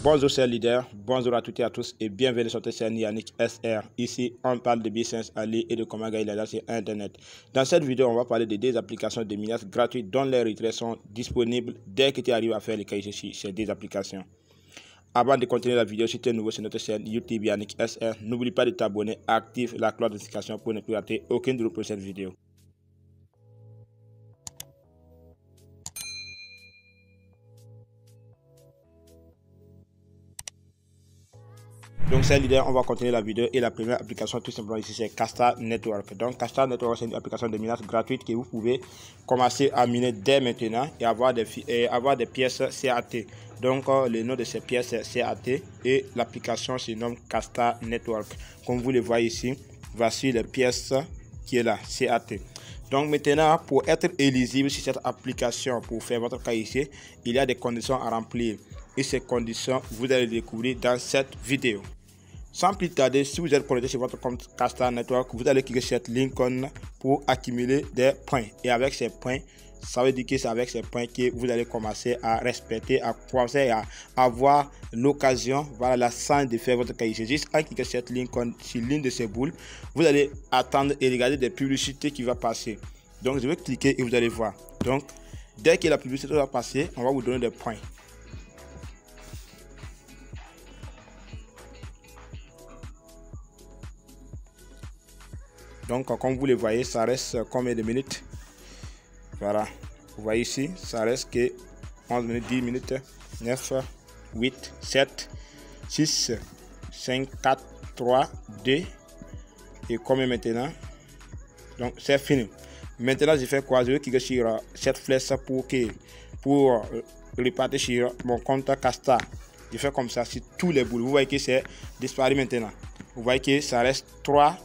Bonjour chers leaders, bonjour à toutes et à tous et bienvenue sur cette chaîne Yannick SR. Ici, on parle de business en ligne et de comment gagner l'argent sur Internet. Dans cette vidéo, on va parler de deux applications de minage gratuites dont les retraits sont disponibles dès que tu arrives à faire les cahiers sur ces deux applications. Avant de continuer la vidéo, si tu es nouveau sur notre chaîne YouTube Yannick SR, n'oublie pas de t'abonner, active la cloche de notification pour ne plus rater aucune de nos prochaines vidéos. Donc c'est l'idée, on va continuer la vidéo et la première application tout simplement ici c'est Castar Network. Donc Castar Network c'est une application de minage gratuite que vous pouvez commencer à miner dès maintenant et avoir des pièces CAT. Donc le nom de ces pièces c'est CAT et l'application se nomme Castar Network. Comme vous le voyez ici, voici les pièces qui est là, CAT. Donc maintenant, pour être éligible sur cette application, pour faire votre cas ici, il y a des conditions à remplir. Et ces conditions, vous allez les découvrir dans cette vidéo. Sans plus tarder, si vous êtes connecté sur votre compte Castar Network, vous allez cliquer sur cette l'icône pour accumuler des points. Et avec ces points, ça veut dire que c'est avec ces points que vous allez commencer à respecter, à commencer à avoir l'occasion, voilà, la chance de faire votre cahier. Juste en cliquant sur cette l'icône, sur l'une de ces boules, vous allez attendre et regarder des publicités qui vont passer. Donc je vais cliquer et vous allez voir. Donc dès que la publicité va passer, on va vous donner des points. Donc comme vous le voyez, ça reste combien de minutes? Voilà, vous voyez ici, ça reste que 11 minutes, 10 minutes, 9, 8, 7, 6, 5, 4, 3, 2 et combien maintenant? Donc c'est fini. Maintenant je fais quoi? Je vais cliquer sur cette flèche pour repartir sur mon compte Castar. Je fais comme ça sur tous les boules. Vous voyez que c'est disparu maintenant. Vous voyez que ça reste 3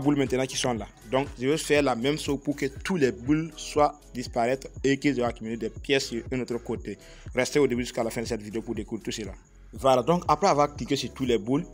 boules maintenant qui sont là. Donc je vais faire la même chose pour que tous les boules soient disparaître et qu'ils aient accumulé des pièces sur un autre côté. Restez au début jusqu'à la fin de cette vidéo pour découvrir tout cela. Voilà, donc après avoir cliqué sur tous les boules,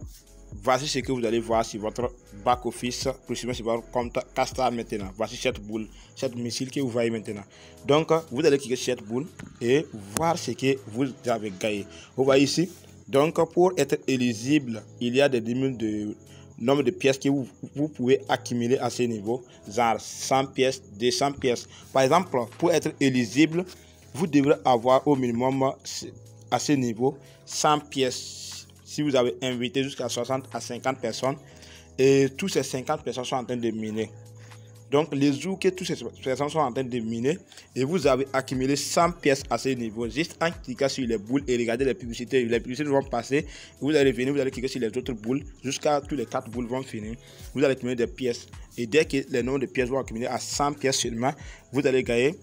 voici ce que vous allez voir sur votre back office, précisément sur votre compte Castar maintenant. Voici cette boule, cette missile que vous voyez maintenant. Donc vous allez cliquer sur cette boule et voir ce que vous avez gagné. Vous voyez ici, donc pour être éligible, il y a des limites de nombre de pièces que vous pouvez accumuler à ce niveau, genre 100 pièces, 200 pièces. Par exemple, pour être éligible, vous devrez avoir au minimum à ce niveau 100 pièces. Si vous avez invité jusqu'à 60 à 50 personnes et tous ces 50 personnes sont en train de miner. Donc les jours que toutes ces personnes sont en train de miner et vous avez accumulé 100 pièces à ce niveau, juste en cliquant sur les boules et regardez les publicités vont passer, vous allez venir, vous allez cliquer sur les autres boules jusqu'à tous les 4 boules vont finir, vous allez accumuler des pièces et dès que les nombres de pièces vont accumuler à 100 pièces seulement, vous allez gagner,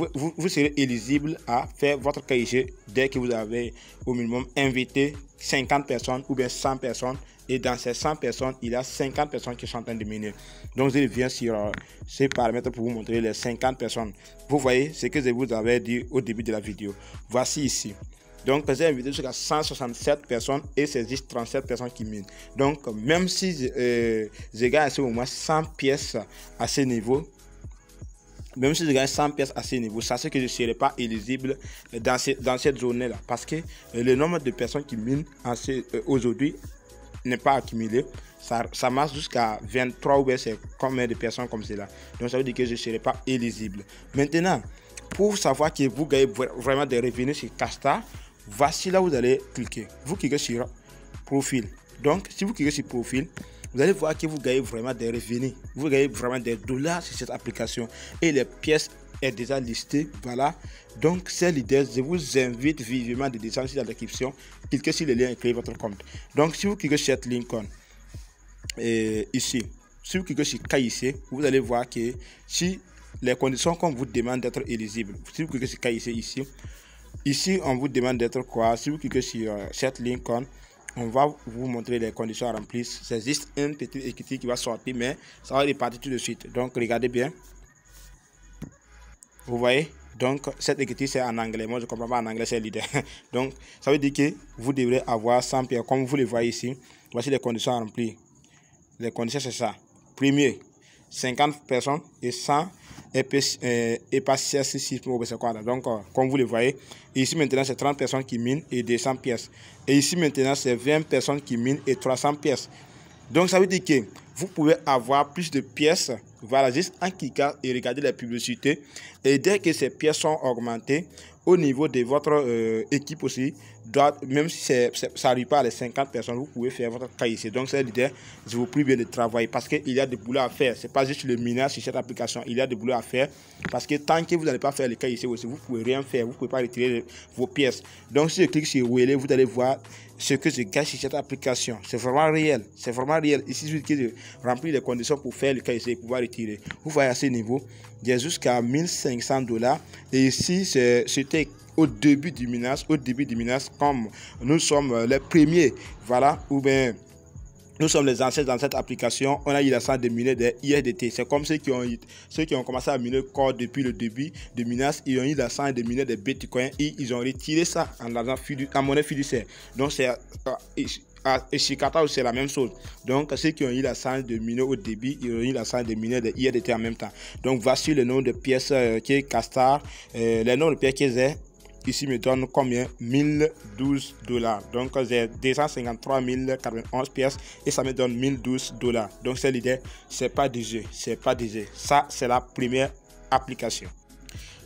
vous serez éligible à faire votre cahier dès que vous avez au minimum invité 50 personnes ou bien 100 personnes. Et dans ces 100 personnes, il y a 50 personnes qui sont en train de miner. Donc, je reviens sur ces paramètres pour vous montrer les 50 personnes. Vous voyez ce que je vous avais dit au début de la vidéo. Voici ici. Donc, j'ai invité jusqu'à 167 personnes et c'est juste 37 personnes qui minent. Donc, même si je gagne à ce moment 100 pièces à ce niveau, même si je gagne 100 pièces à ce niveau, sachez que je ne serai pas éligible dans cette journée-là. Parce que le nombre de personnes qui minent aujourd'hui n'est pas accumulé, ça marche jusqu'à 23 ou bien c'est combien de personnes comme cela. Donc ça veut dire que je ne serai pas éligible. Maintenant, pour savoir que vous gagnez vraiment des revenus sur Castar, voici là où vous allez cliquer. Vous cliquez sur profil. Donc si vous cliquez sur profil, vous allez voir que vous gagnez vraiment des revenus. Vous gagnez vraiment des dollars sur cette application et les pièces est déjà listé. Voilà, donc c'est l'idée. Je vous invite vivement de descendre sur la description, cliquez sur le lien et créer votre compte. Donc si vous cliquez sur cette ligne ici, si vous cliquez sur KIC, vous allez voir que si les conditions qu'on vous demande d'être éligible, si vous cliquez sur KIC ici on vous demande d'être quoi. Si vous cliquez sur cette ligne, on va vous montrer les conditions à remplir. C'est juste une petite écriture qui va sortir, mais ça va repartir tout de suite. Donc regardez bien. Vous voyez, donc cette écriture c'est en anglais. Moi je ne comprends pas en anglais, c'est l'idée. Donc ça veut dire que vous devrez avoir 100 pièces. Comme vous le voyez ici, voici les conditions à remplir. Les conditions c'est ça. Premier, 50 personnes et 100 EPACS 6 pour c'est quoi là. Donc, comme vous le voyez, ici maintenant c'est 30 personnes qui minent et 200 pièces. Et ici maintenant c'est 20 personnes qui minent et 300 pièces. Donc, ça veut dire que vous pouvez avoir plus de pièces, voilà, juste en cliquant et regarder les publicités. Et dès que ces pièces sont augmentées, au niveau de votre équipe aussi, même si ça n'arrive pas à les 50 personnes, vous pouvez faire votre KIC. Donc, c'est l'idée, je vous prie bien de travailler parce qu'il y a des boulots à faire. Ce n'est pas juste le minage sur cette application, il y a des boulots à faire parce que tant que vous n'allez pas faire le KIC aussi, vous ne pouvez rien faire, vous ne pouvez pas retirer vos pièces. Donc, si je clique sur Wele, vous allez voir ce que je gagne sur cette application. C'est vraiment réel, c'est vraiment réel. Ici, je vais remplir les conditions pour faire le KIC et pouvoir retirer. Vous voyez à ce niveau, il y a jusqu'à $1500. Et ici, c'était au début du minage, comme nous sommes les premiers, voilà, ou bien nous sommes les ancêtres dans cette application, on a eu la chance de miner des IRDT. C'est comme ceux qui ont commencé à miner Core depuis le début de minage, ils ont eu la chance de miner des Bitcoin et ils ont retiré ça en monnaie fiduciaire. Donc c'est et chez Qatar c'est la même chose. Donc ceux qui ont eu la chance de miner au début, ils ont eu la chance de miner des IRDT en même temps. Donc voici le nom de pièces qui est Castar, les noms de pièces qui est ici me donne combien? $1012. Donc j'ai 253 091 pièces et ça me donne $1012. Donc c'est l'idée, c'est pas du jeu, c'est pas du jeu. Ça c'est la première application.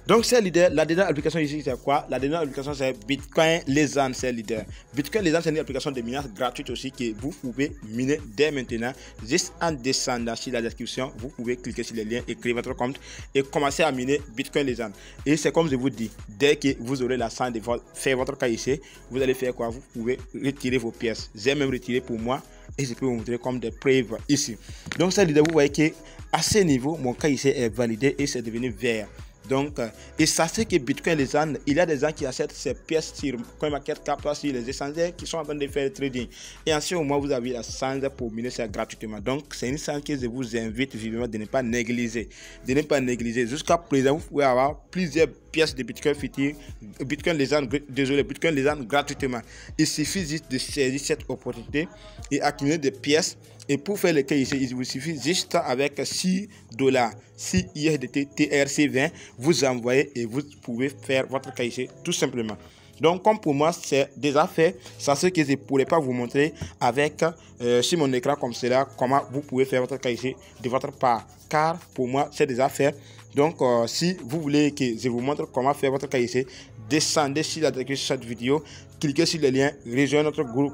Donc c'est l'idée. La dernière application ici c'est quoi? La dernière application c'est Bitcoin Legend, c'est l'idée. Bitcoin Legend c'est une application de minage gratuite aussi que vous pouvez miner dès maintenant. Juste en descendant sur la description, vous pouvez cliquer sur le lien, créer votre compte et commencer à miner Bitcoin Legend. Et c'est comme je vous dis, dès que vous aurez la chance de faire votre KIC, vous allez faire quoi? Vous pouvez retirer vos pièces. J'ai même retiré pour moi et je peux vous montrer comme des preuves ici. Donc c'est l'idée, vous voyez que à ce niveau, mon KIC est validé et c'est devenu vert. Donc, et sachez que Bitcoin Legend, il y a des gens qui achètent ces pièces sur CoinMarketCap, sur les échangeurs qui sont en train de faire le trading. Et en ce moment, vous avez la chance pour miner ça gratuitement. Donc, c'est une chance que je vous invite vivement de ne pas négliger. De ne pas négliger. Jusqu'à présent, vous pouvez avoir plusieurs pièces de Bitcoin futur, Bitcoin Legend gratuitement. Il suffit juste de saisir cette opportunité et accumuler des pièces. Et pour faire le KIC, il vous suffit juste avec $6, 6 IRDT TRC20, vous envoyez et vous pouvez faire votre KIC tout simplement. Donc comme pour moi c'est déjà fait, ça c'est que je ne pourrais pas vous montrer avec sur mon écran comme cela, comment vous pouvez faire votre KIC de votre part. Car pour moi c'est déjà fait. Donc si vous voulez que je vous montre comment faire votre KIC, descendez sur la description de cette vidéo, cliquez sur le lien, rejoignez notre groupe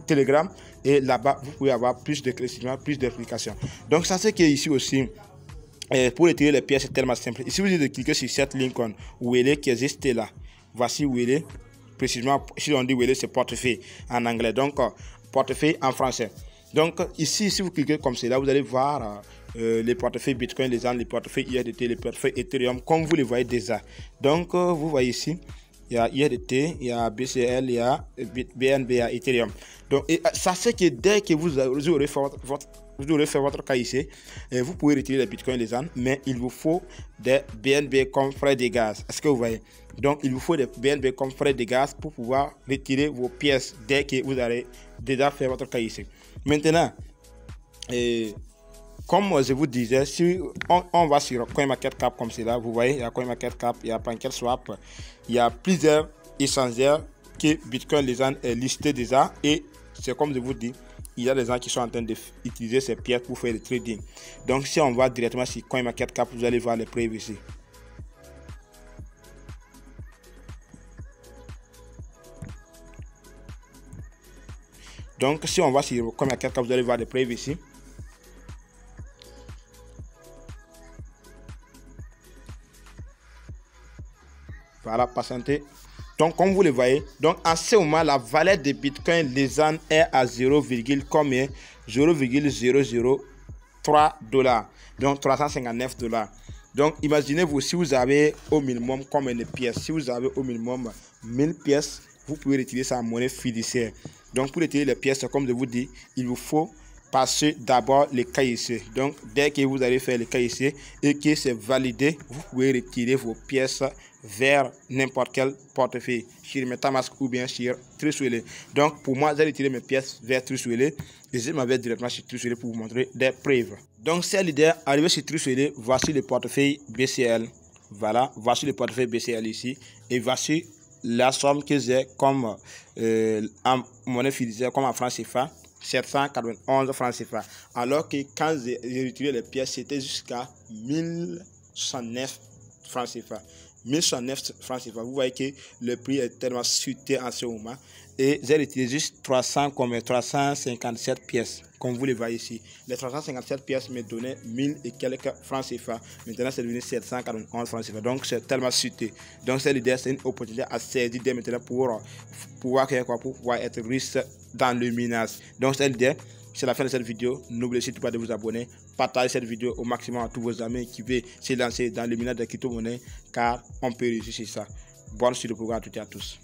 Telegram et là-bas vous pouvez avoir plus de cresciments, plus d'explications. Donc ça c'est que ici aussi pour retirer les pièces c'est tellement simple. Ici vous allez cliquer sur cette ligne Wele qui existe là. Voici Wele, précisément si on dit Wele c'est portefeuille en anglais, donc portefeuille en français. Donc ici si vous cliquez comme cela, vous allez voir les portefeuilles Bitcoin, les portefeuilles IRDT, les portefeuilles Ethereum comme vous les voyez déjà. Donc vous voyez ici il y a IRDT, il y a BCL, il y a BNB, il y a Ethereum. Donc, sachez que dès que vous aurez fait votre KIC, vous pouvez retirer les Bitcoins Legend, mais il vous faut des BNB comme frais de gaz. Est-ce que vous voyez? Donc, il vous faut des BNB comme frais de gaz pour pouvoir retirer vos pièces dès que vous avez déjà fait votre KIC. Maintenant, comme je vous disais, si on va sur CoinMarketCap comme cela, vous voyez, il y a CoinMarketCap, il y a PancakeSwap, il y a plusieurs échangeurs que Bitcoin Legend est listé déjà et c'est comme je vous dis, il y a des gens qui sont en train d'utiliser ces pièces pour faire le trading. Donc si on va directement sur CoinMarketCap, vous allez voir les preuves ici. Donc si on va sur CoinMarketCap, vous allez voir les preuves ici. Voilà, patientez. Donc, comme vous le voyez, donc en ce moment, la valeur de Bitcoin Legend est à 0,003 $. Donc, $359. Donc, imaginez-vous, si vous avez au minimum combien de pièces? Si vous avez au minimum 1000 pièces, vous pouvez retirer ça en monnaie fiduciaire. Donc, pour retirer les pièces, comme je vous dis, il vous faut passer d'abord le KIC. Donc, dès que vous allez faire le KIC et que c'est validé, vous pouvez retirer vos pièces vers n'importe quel portefeuille, sur MetaMask ou bien sur Trezor. Donc, pour moi, j'ai retiré mes pièces vers Trezor et je m'avais directement sur Trezor pour vous montrer des preuves. Donc c'est l'idée, arrivé sur Trusted, voici le portefeuille BCL. Voilà, voici le portefeuille BCL ici. Et voici la somme que j'ai comme en monnaie fiduciaire, comme en francs CFA, 791 francs CFA. Alors que quand j'ai retiré les pièces, c'était jusqu'à 1109 francs CFA. 1109 francs CFA. Vous voyez que le prix est tellement chuté en ce moment. Et j'ai retiré juste 357 pièces, comme vous le voyez ici. Les 357 pièces me donnaient 1000 et quelques francs CFA. Maintenant, c'est devenu 741 francs CFA. Donc, c'est tellement chuté. Donc, c'est l'idée, c'est une opportunité à saisir dès maintenant pour pouvoir être riche dans le minage. Donc, c'est l'idée. C'est la fin de cette vidéo. N'oubliez surtout pas de vous abonner. Partagez cette vidéo au maximum à tous vos amis qui veulent se lancer dans le minage de crypto-monnaie, car on peut réussir sur ça. Bonne suite de programme à toutes et à tous.